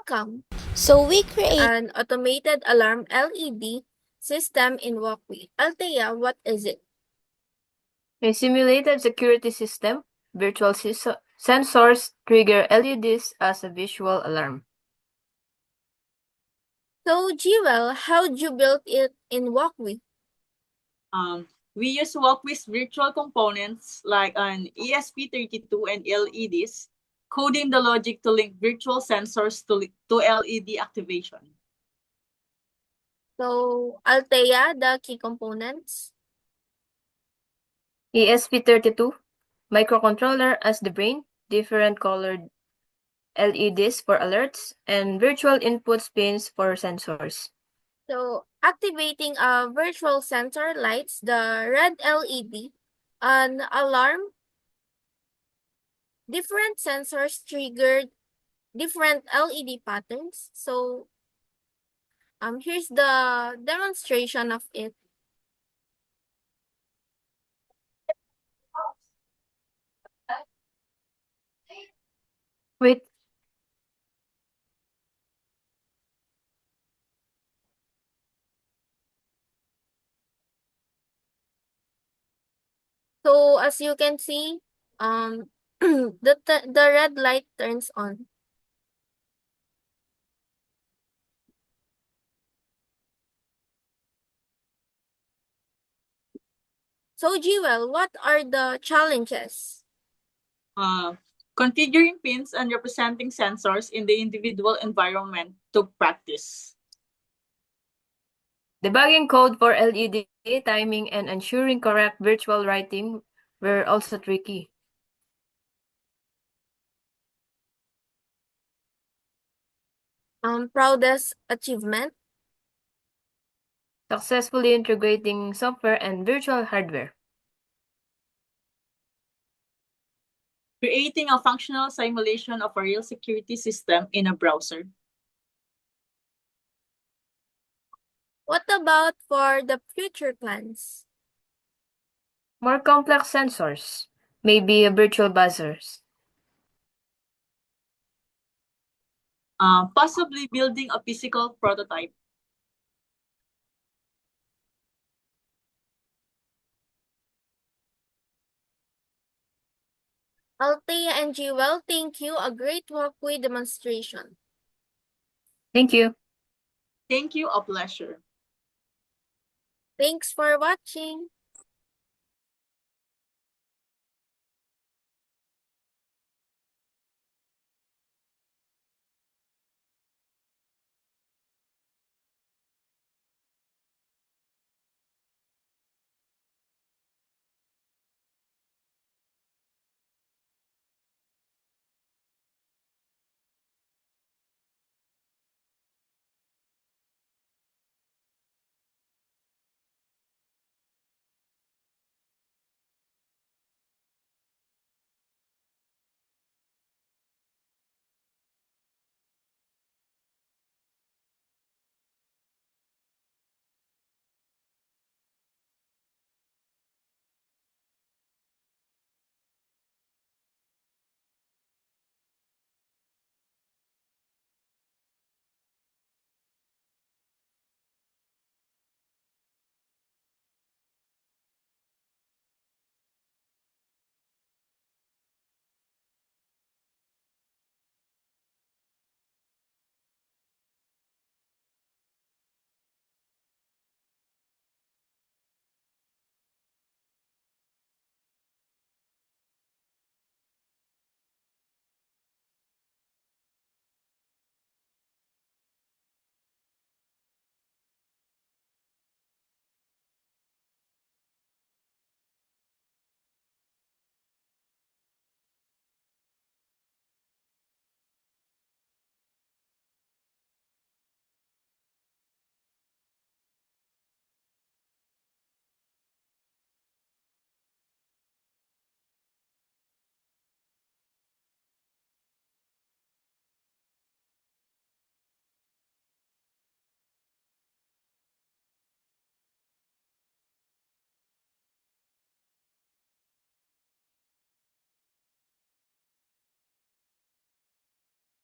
Welcome. So we create an automated alarm LED system in Walkway. Althea, what is it? A simulated security system, virtual sensors trigger LEDs as a visual alarm. So Jewel, how'd you build it in Walkway? We use Walkway's virtual components like an ESP32 and LEDs, coding the logic to link virtual sensors to LED activation. So Althea, the key components. ESP32, microcontroller as the brain, different colored LEDs for alerts, and virtual input pins for sensors. So activating a virtual sensor lights the red LED, an alarm. Different sensors triggered different LED patterns. So here's the demonstration of it. Wait, So as you can see, the red light turns on. So Jewel, what are the challenges? Configuring pins and representing sensors in the individual environment to practice. debugging code for LED timing and ensuring correct virtual writing were also tricky. Proudest achievement? Successfully integrating software and virtual hardware. Creating a functional simulation of a real security system in a browser. What about for the future plans? More complex sensors, maybe virtual buzzers. Possibly building a physical prototype. Althea and Jewel, thank you. A great walkway demonstration. Thank you. Thank you, a pleasure. Thanks for watching.